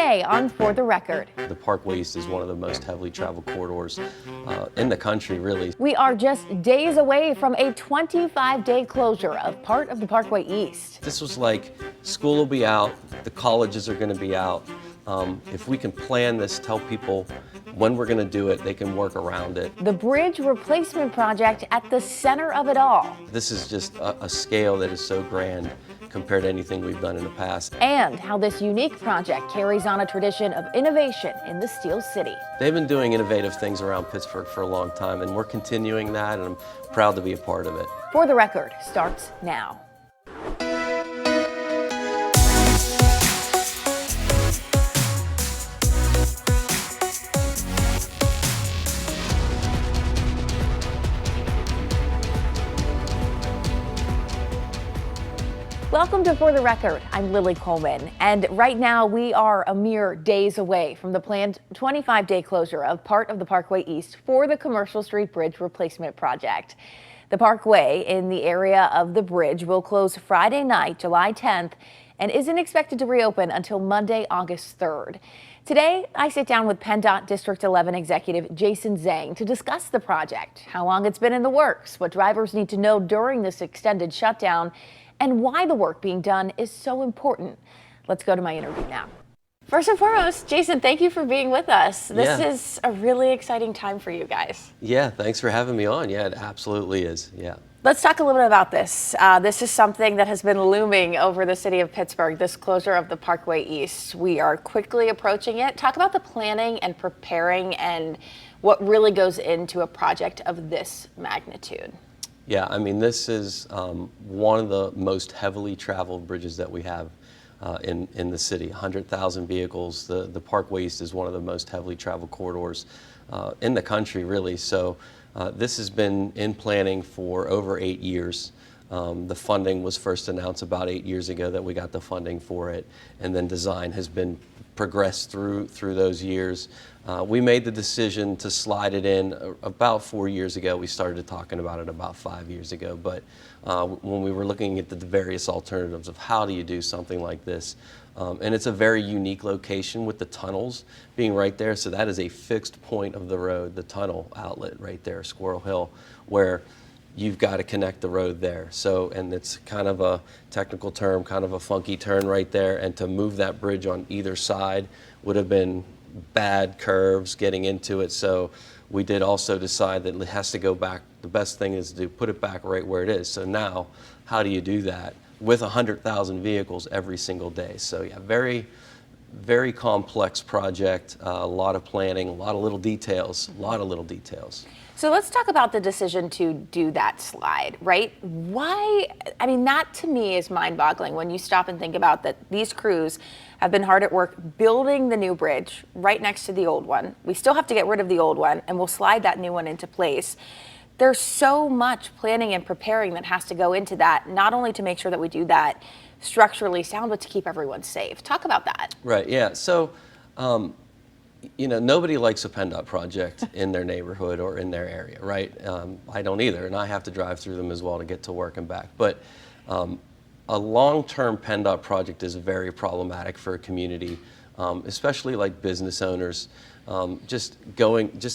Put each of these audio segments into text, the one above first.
Today on For the Record. The Parkway East is one of the most heavily traveled corridors in the country, really. We are just days away from a 25-day closure of part of the Parkway East. This was like, school will be out, the colleges are going to be out. If we can plan this, tell people when we're going to do it, they can work around it. The bridge replacement project at the center of it all. This is just a scale that is so grand compared to anything we've done in the past. And how this unique project carries on a tradition of innovation in the Steel City. They've been doing innovative things around Pittsburgh for a long time, and we're continuing that, and I'm proud to be a part of it. For the Record starts now. Welcome to For the Record. I'm Lily Coleman, and right now we are a mere days away from the planned 25-day closure of part of the Parkway East for the Commercial Street Bridge Replacement Project. The Parkway in the area of the bridge will close Friday night, July 10th, and isn't expected to reopen until Monday, August 3rd. Today, I sit down with PennDOT District 11 Executive Jason Zhang to discuss the project, how long it's been in the works, what drivers need to know during this extended shutdown, and why the work being done is so important. Let's go to my interview now. First and foremost, Jason, thank you for being with us. This is a really exciting time for you guys. Yeah, thanks for having me on. Yeah, it absolutely is. Yeah. Let's talk a little bit about this. This is something that has been looming over the city of Pittsburgh, this closure of the Parkway East. We are quickly approaching it. Talk about the planning and preparing and what really goes into a project of this magnitude. Yeah, I mean, this is one of the most heavily traveled bridges that we have in the city. 100,000 vehicles. The Parkway East is one of the most heavily traveled corridors in the country, really. So this has been in planning for over 8 years. The funding was first announced about 8 years ago that we got the funding for it, and then design has been progressed through those years. We made the decision to slide it in about 4 years ago. We started talking about it about 5 years ago, but when we were looking at the various alternatives of how do you do something like this, and it's a very unique location with the tunnels being right there, so that is a fixed point of the road, the tunnel outlet right there, Squirrel Hill, where you've got to connect the road there. So, and it's kind of a technical term, kind of a funky turn right there, and to move that bridge on either side would have been bad curves getting into it. So we did also decide that it has to go back. The best thing is to put it back right where it is. So now, how do you do that with 100,000 vehicles every single day? So yeah, very, very complex project, a lot of planning, a lot of little details. So let's talk about the decision to do that slide, right? Why? I mean, that to me is mind-boggling when you stop and think about that these crews have been hard at work building the new bridge right next to the old one. We still have to get rid of the old one, and we'll slide that new one into place. There's so much planning and preparing that has to go into that, not only to make sure that we do that structurally sound, but to keep everyone safe. Talk about that. Right, yeah. So, you know, nobody likes a PennDOT project in their neighborhood or in their area, right? I don't either, and I have to drive through them as well to get to work and back. But a long-term PennDOT project is very problematic for a community, especially like business owners. Just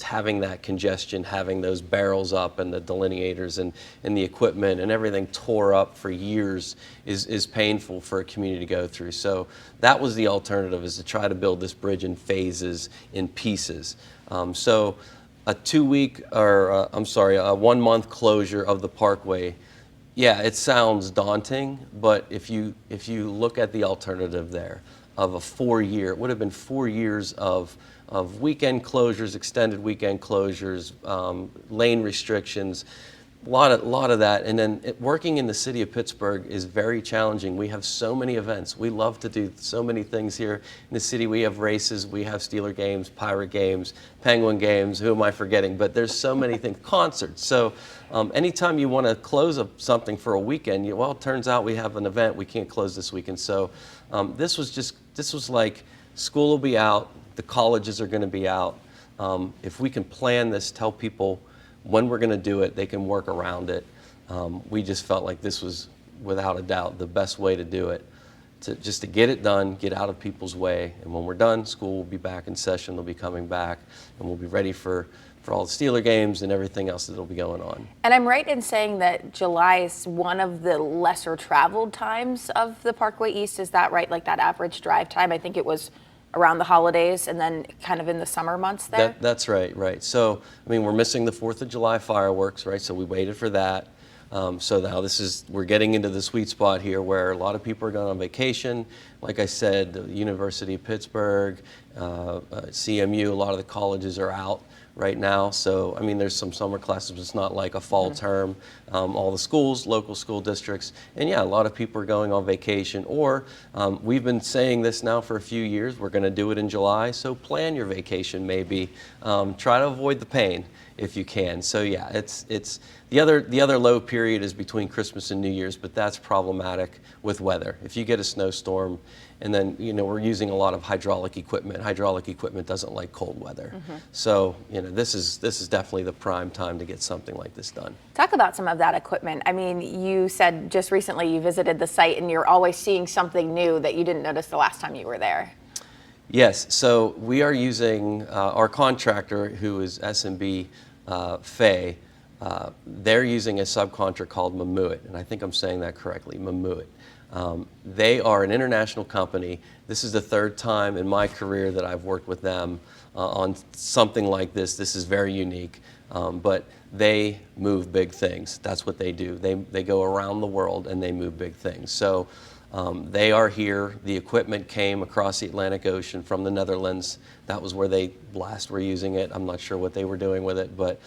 having that congestion, having those barrels up and the delineators and the equipment and everything tore up for years is painful for a community to go through. So that was the alternative, is to try to build this bridge in phases, in pieces. So a 1 month closure of the Parkway, yeah, it sounds daunting, but if you look at the alternative there of a 4 year, it would have been 4 years of weekend closures, extended weekend closures, lane restrictions, a lot of that. And then working in the city of Pittsburgh is very challenging. We have so many events. We love to do so many things here in the city. We have races, we have Steeler games, Pirate games, Penguin games, who am I forgetting? But there's so many things, concerts. So anytime you want to close something for a weekend, well, it turns out we have an event, we can't close this weekend. So this was like, school will be out, the colleges are going to be out. If we can plan this, tell people when we're going to do it, they can work around it. We just felt like this was, without a doubt, the best way to do it. just to get it done, get out of people's way. And when we're done, school will be back in session. They'll be coming back, and we'll be ready for all the Steeler games and everything else that'll be going on. And I'm right in saying that July is one of the lesser traveled times of the Parkway East. Is that right? Like that average drive time? I think it was around the holidays and then kind of in the summer months there? That's right, right. So, I mean, we're missing the 4th of July fireworks, right? So we waited for that. So now we're getting into the sweet spot here where a lot of people are going on vacation. Like I said, the University of Pittsburgh, CMU, a lot of the colleges are out right now. So, I mean, there's some summer classes, but it's not like a fall term. All the schools, local school districts, and yeah, a lot of people are going on vacation. Or we've been saying this now for a few years, we're going to do it in July, so plan your vacation maybe. Try to avoid the pain if you can. So yeah, it's the other low period is between Christmas and New Year's, but that's problematic with weather. If you get a snowstorm, and then we're using a lot of hydraulic equipment. Hydraulic equipment doesn't like cold weather. So this is definitely the prime time to get something like this done. Talk about some of that equipment. I mean, you said just recently you visited the site and you're always seeing something new that you didn't notice the last time you were there. Yes, so we are using our contractor, who is S&B Fay. They're using a subcontractor called Mamuit, and I think I'm saying that correctly, Mamuit. They are an international company. This is the 3rd time in my career that I've worked with them on something like this. This is very unique, but they move big things. That's what they do. They go around the world and they move big things. So they are here. The equipment came across the Atlantic Ocean from the Netherlands. That was where they last were using it. I'm not sure what they were doing with it, but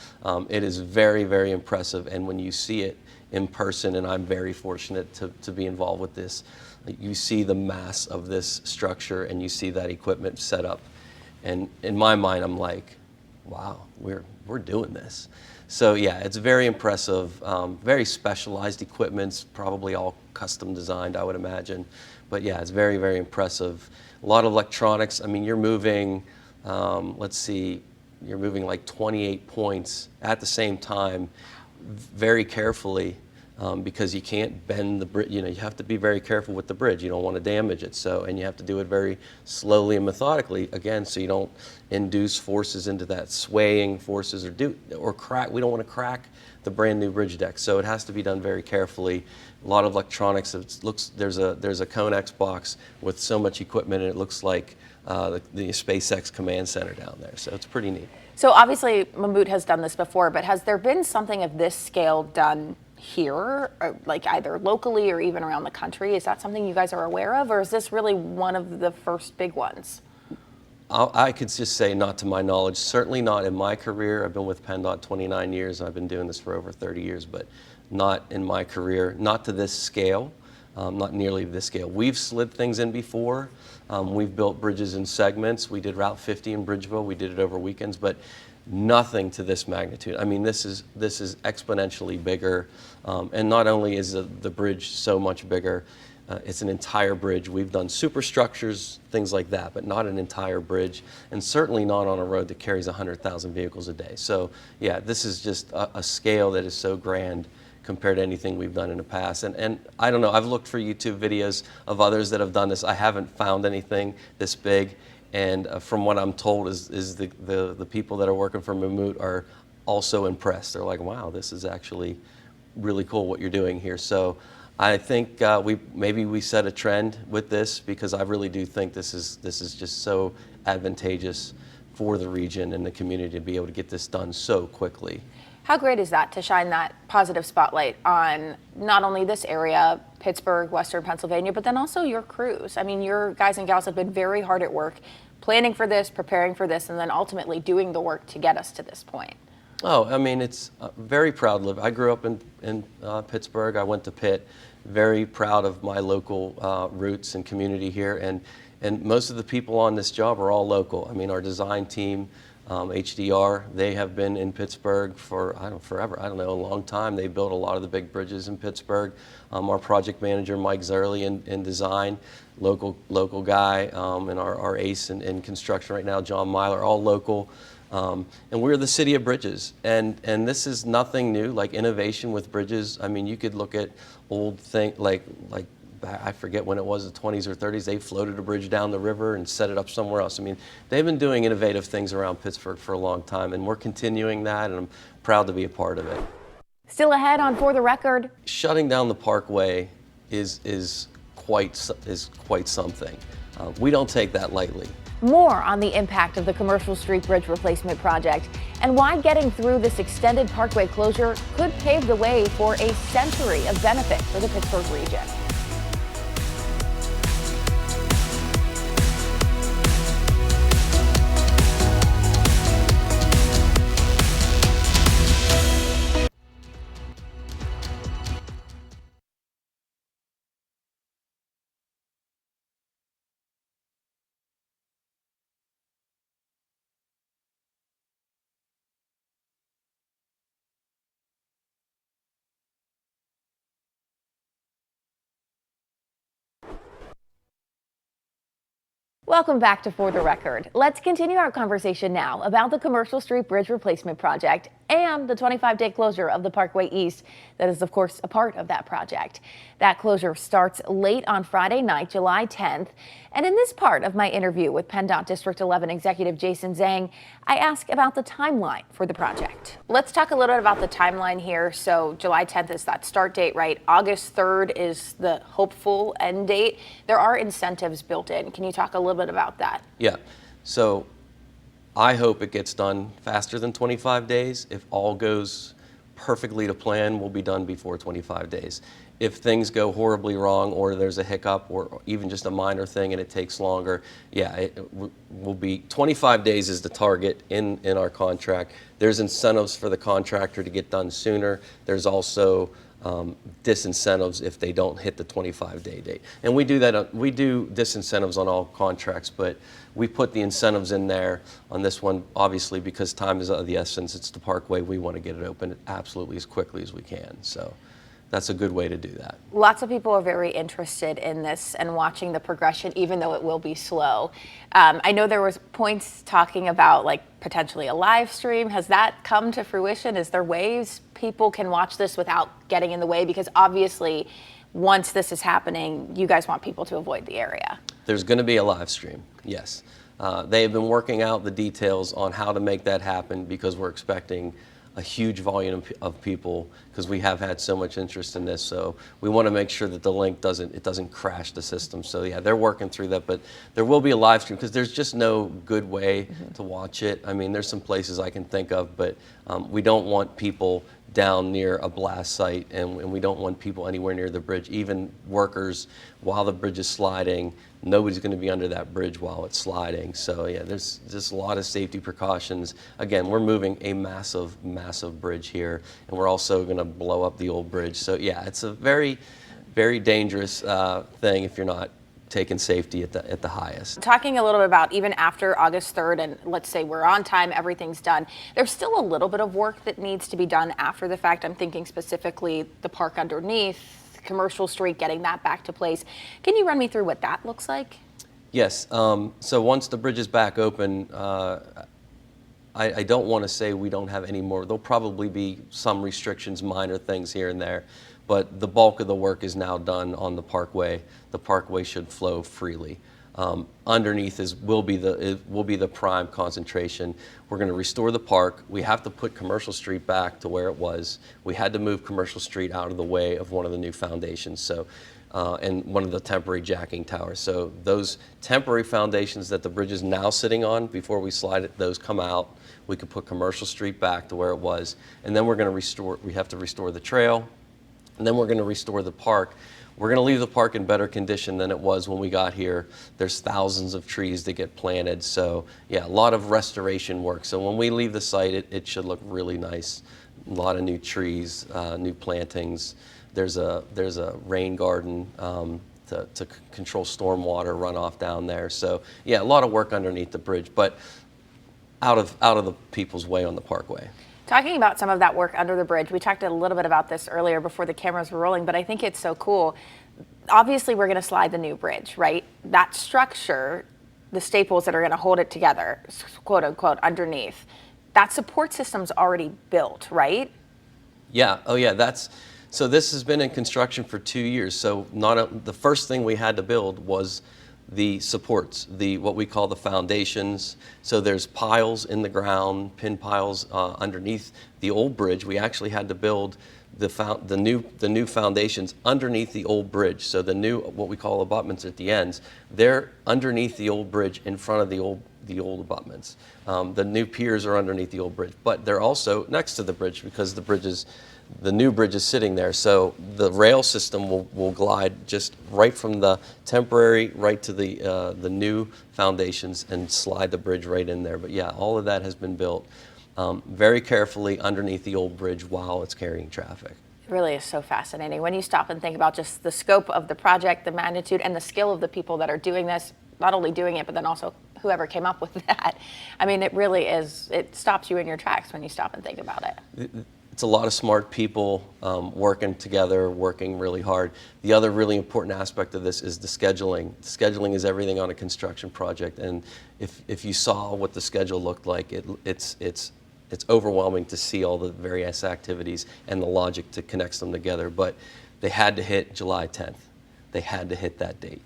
it is very, very impressive. And when you see it in person, and I'm very fortunate to be involved with this, you see the mass of this structure and you see that equipment set up. And in my mind, I'm like, wow, we're doing this. So yeah, it's very impressive, very specialized equipment, probably all custom designed, I would imagine. But yeah, it's very, very impressive. A lot of electronics. I mean, you're moving, let's see, you're moving like 28 points at the same time, very carefully, because you can't bend the bridge. You have to be very careful with the bridge. You don't want to damage it. So, and you have to do it very slowly and methodically, again, so you don't induce forces into that, swaying forces or crack. We don't want to crack the brand new bridge deck. So it has to be done very carefully. A lot of electronics. There's a Conex box with so much equipment, and it looks like the SpaceX command center down there. So it's pretty neat. So obviously Mammut has done this before, but has there been something of this scale done here, or like either locally or even around the country? Is that something you guys are aware of, or is this really one of the first big ones? I could just say not to my knowledge, certainly not in my career. I've been with PennDOT 29 years, and I've been doing this for over 30 years, but not in my career, not to this scale, not nearly this scale. We've slid things in before. We've built bridges in segments. We did Route 50 in Bridgeville. We did it over weekends, but nothing to this magnitude. I mean, this is exponentially bigger, and not only is the bridge so much bigger, it's an entire bridge. We've done superstructures, things like that, but not an entire bridge, and certainly not on a road that carries 100,000 vehicles a day. So yeah, this is just a scale that is so grand compared to anything we've done in the past. And I don't know, I've looked for YouTube videos of others that have done this. I haven't found anything this big. And from what I'm told is the people that are working for Mammut are also impressed. They're like, wow, this is actually really cool what you're doing here. So I think maybe we set a trend with this, because I really do think this is just so advantageous for the region and the community to be able to get this done so quickly. How great is that to shine that positive spotlight on not only this area, Pittsburgh, Western Pennsylvania, but then also your crews? I mean, your guys and gals have been very hard at work planning for this, preparing for this, and then ultimately doing the work to get us to this point. Oh, I mean, it's very proud to live. I grew up in Pittsburgh. I went to Pitt. Very proud of my local roots and community here. And most of the people on this job are all local. I mean, our design team, HDR, they have been in Pittsburgh for, forever. I don't know, a long time. They built a lot of the big bridges in Pittsburgh. Our project manager, Mike Zerly, in design, local guy, and our ace in construction right now, John Myler, all local. And we're the city of bridges, and this is nothing new, like innovation with bridges. I mean, you could look at old things like I forget when it was, the 20s or 30s, they floated a bridge down the river and set it up somewhere else. I mean, they've been doing innovative things around Pittsburgh for a long time, and we're continuing that, and I'm proud to be a part of it. Still ahead on For the Record. Shutting down the Parkway is quite something. We don't take that lightly. More on the impact of the Commercial Street Bridge replacement project and why getting through this extended Parkway closure could pave the way for a century of benefit for the Pittsburgh region. Welcome back to For the Record. Let's continue our conversation now about the Commercial Street Bridge replacement project and the 25-day closure of the Parkway East that is, of course, a part of that project. That closure starts late on Friday night, July 10th. And in this part of my interview with PennDOT District 11 Executive Jason Zhang, I ask about the timeline for the project. Let's talk a little bit about the timeline here. So July 10th is that start date, right? August 3rd is the hopeful end date. There are incentives built in. Can you talk a little bit about that? Yeah. So I hope it gets done faster than 25 days. If all goes perfectly to plan, we'll be done before 25 days. If things go horribly wrong, or there's a hiccup, or even just a minor thing and it takes longer, yeah, it will be 25 days is the target in our contract. There's incentives for the contractor to get done sooner. There's also disincentives if they don't hit the 25-day date. And we do that. We do disincentives on all contracts, but we put the incentives in there on this one, obviously, because time is of the essence. It's the Parkway. We want to get it open absolutely as quickly as we can. So that's a good way to do that. Lots of people are very interested in this and watching the progression, even though it will be slow. I know there was points talking about like potentially a live stream. Has that come to fruition? Is there ways people can watch this without getting in the way? Because obviously, once this is happening, you guys want people to avoid the area. There's going to be a live stream, yes. They have been working out the details on how to make that happen, because we're expecting a huge volume of people, because we have had so much interest in this. So we want to make sure that the link doesn't crash the system. So yeah, they're working through that, but there will be a live stream, because there's just no good way to watch it. I mean, there's some places I can think of, but we don't want people down near a blast site, and we don't want people anywhere near the bridge. Even workers, while the bridge is sliding, nobody's going to be under that bridge while it's sliding. So yeah, there's just a lot of safety precautions. Again, we're moving a massive, massive bridge here, and we're also going to blow up the old bridge. So yeah, it's a very, very dangerous thing if you're not taking safety at the highest. Talking a little bit about even after August 3rd, and let's say we're on time, everything's done, there's still a little bit of work that needs to be done after the fact. I'm thinking specifically the park underneath, Commercial Street, getting that back to place. Can you run me through what that looks like? Yes. So once the bridge is back open, I don't want to say we don't have any more. There'll probably be some restrictions, minor things here and there, but the bulk of the work is now done on the Parkway. The Parkway should flow freely. Underneath will be the prime concentration. We're going to restore the park. We have to put Commercial Street back to where it was. We had to move Commercial Street out of the way of one of the new foundations, so and one of the temporary jacking towers. So those temporary foundations that the bridge is now sitting on, before we slide it, those come out. We could put Commercial Street back to where it was, and then we're going to restore. We have to restore the trail, and then we're going to restore the park. We're going to leave the park in better condition than it was when we got here. There's thousands of trees that get planted. So yeah, a lot of restoration work. So when we leave the site, it should look really nice. A lot of new trees, new plantings. There's a rain garden to control stormwater runoff down there. So yeah, a lot of work underneath the bridge, but out of the people's way on the Parkway. Talking about some of that work under the bridge, we talked a little bit about this earlier before the cameras were rolling, but I think it's so cool. Obviously, we're going to slide the new bridge, right? That structure, the staples that are going to hold it together, quote unquote, underneath, that support system's already built, right? Yeah. Oh yeah. So this has been in construction for 2 years. So the first thing we had to build was the supports, what we call the foundations. So there's piles in the ground, pin piles underneath the old bridge. We actually had to build the new foundations underneath the old bridge. So the new, what we call abutments at the ends, they're underneath the old bridge in front of the old abutments. The new piers are underneath the old bridge, but they're also next to the bridge because the new bridge is sitting there. So the rail system will glide just right from the temporary right to the new foundations and slide the bridge right in there. But yeah, all of that has been built very carefully underneath the old bridge while it's carrying traffic. It really is so fascinating when you stop and think about just the scope of the project, the magnitude, and the skill of the people that are doing this, not only doing it, but then also whoever came up with that. I mean, it really is, it stops you in your tracks when you stop and think about it. It's a lot of smart people working together, working really hard. The other really important aspect of this is the scheduling. Scheduling is everything on a construction project, and if you saw what the schedule looked like, it's overwhelming to see all the various activities and the logic to connect them together. But they had to hit July 10th. They had to hit that date.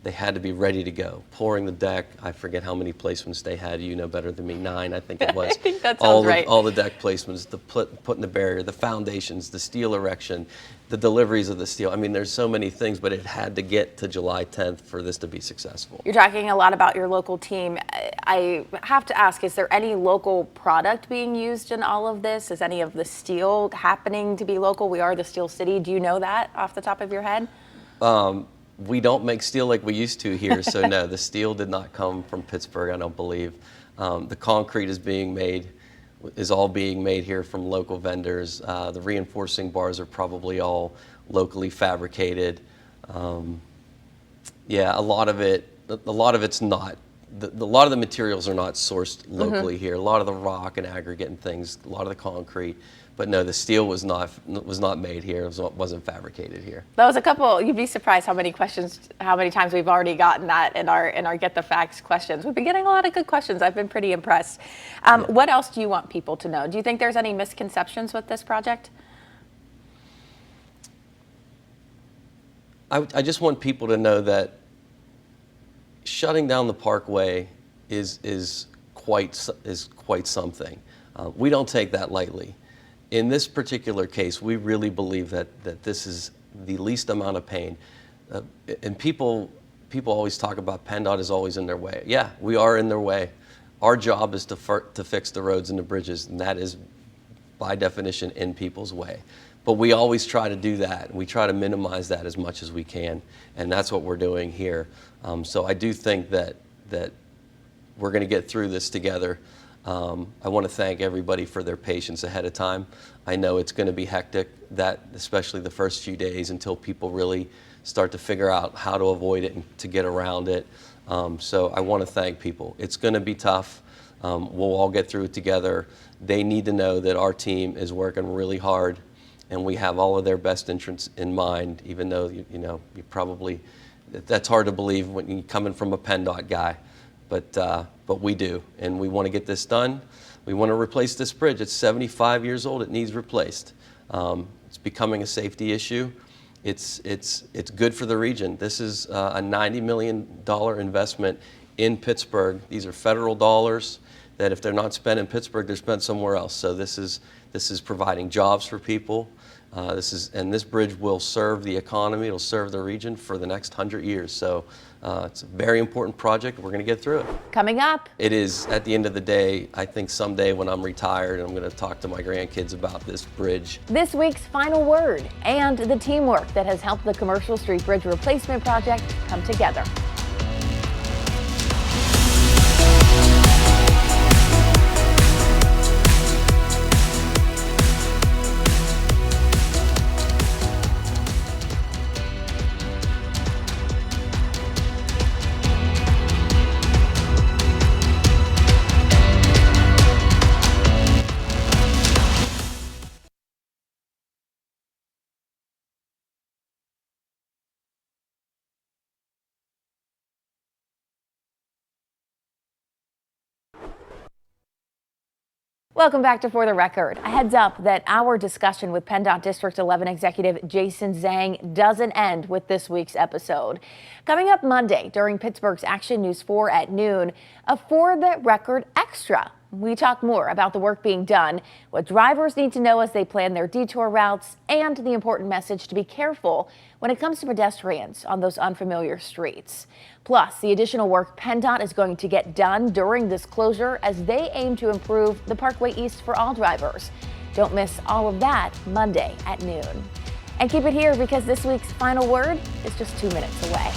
They had to be ready to go. Pouring the deck, I forget how many placements they had. You know better than me, 9, I think it was. I think that sounds right. All the deck placements, putting the barrier, the foundations, the steel erection, the deliveries of the steel. I mean, there's so many things, but it had to get to July 10th for this to be successful. You're talking a lot about your local team. I have to ask, is there any local product being used in all of this? Is any of the steel happening to be local? We are the Steel City. Do you know that off the top of your head? We don't make steel like we used to here, so no, the steel did not come from Pittsburgh, I don't believe. The concrete is all being made here from local vendors. The reinforcing bars are probably all locally fabricated. Yeah, a lot of it's not. A lot of the materials are not sourced locally here. A lot of the rock and aggregate and things, a lot of the concrete. But no, the steel was not made here. It wasn't fabricated here. That was a couple. You'd be surprised how many times we've already gotten that in our Get the Facts questions. We've been getting a lot of good questions. I've been pretty impressed. What else do you want people to know? Do you think there's any misconceptions with this project? I just want people to know that shutting down the Parkway is quite something. We don't take that lightly. In this particular case, we really believe that this is the least amount of pain. And people always talk about PennDOT is always in their way. Yeah, we are in their way. Our job is to fix the roads and the bridges, and that is by definition in people's way. But we always try to do that. We try to minimize that as much as we can, and that's what we're doing here. So I do think that we're going to get through this together. I want to thank everybody for their patience ahead of time. I know it's going to be hectic, especially the first few days until people really start to figure out how to avoid it and to get around it. So I want to thank people. It's going to be tough. We'll all get through it together. They need to know that our team is working really hard, and we have all of their best interests in mind, even though you probably, that's hard to believe when you're coming from a PennDOT guy. But we do, and we want to get this done. We want to replace this bridge. It's 75 years old. It needs replaced. It's becoming a safety issue. It's good for the region. This is a $90 million investment in Pittsburgh. These are federal dollars that if they're not spent in Pittsburgh, they're spent somewhere else. So this is providing jobs for people. This bridge will serve the economy. It'll serve the region for the next 100 years. So it's a very important project. We're going to get through it. Coming up. It is, at the end of the day, I think someday when I'm retired, I'm going to talk to my grandkids about this bridge. This week's final word and the teamwork that has helped the Commercial Street Bridge Replacement Project come together. Welcome back to For the Record. A heads up that our discussion with PennDOT District 11 Executive Jason Zhang doesn't end with this week's episode. Coming up Monday during Pittsburgh's Action News 4 at noon, a For the Record Extra. We talk more about the work being done, what drivers need to know as they plan their detour routes, and the important message to be careful when it comes to pedestrians on those unfamiliar streets. Plus, the additional work PennDOT is going to get done during this closure as they aim to improve the Parkway East for all drivers. Don't miss all of that Monday at noon. And keep it here because this week's final word is just 2 minutes away.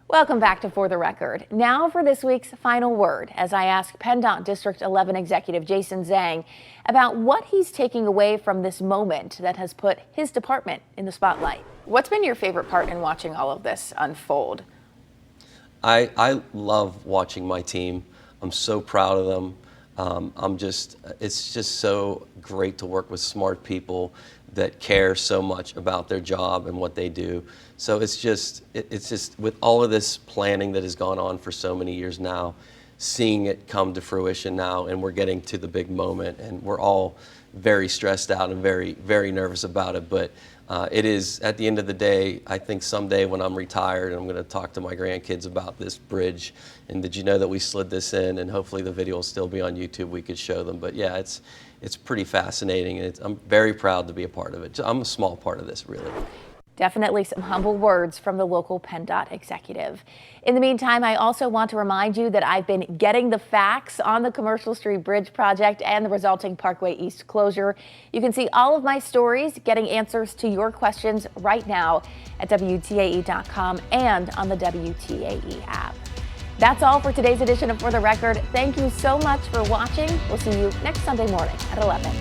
Welcome back to For the Record. Now for this week's final word as I ask PennDOT District 11 Executive Jason Zhang about what he's taking away from this moment that has put his department in the spotlight. What's been your favorite part in watching all of this unfold? I love watching my team. I'm so proud of them. It's just so great to work with smart people that care so much about their job and what they do. So it's just with all of this planning that has gone on for so many years now, seeing it come to fruition now, and we're getting to the big moment, and we're all very stressed out and very, very nervous about it. But it is, at the end of the day, I think someday when I'm retired, I'm going to talk to my grandkids about this bridge. And did you know that we slid this in? And hopefully the video will still be on YouTube. We could show them. But yeah, it's pretty fascinating, and I'm very proud to be a part of it. I'm a small part of this, really. Definitely some humble words from the local PennDOT executive. In the meantime, I also want to remind you that I've been getting the facts on the Commercial Street Bridge project and the resulting Parkway East closure. You can see all of my stories, getting answers to your questions right now at WTAE.com and on the WTAE app. That's all for today's edition of For the Record. Thank you so much for watching. We'll see you next Sunday morning at 11.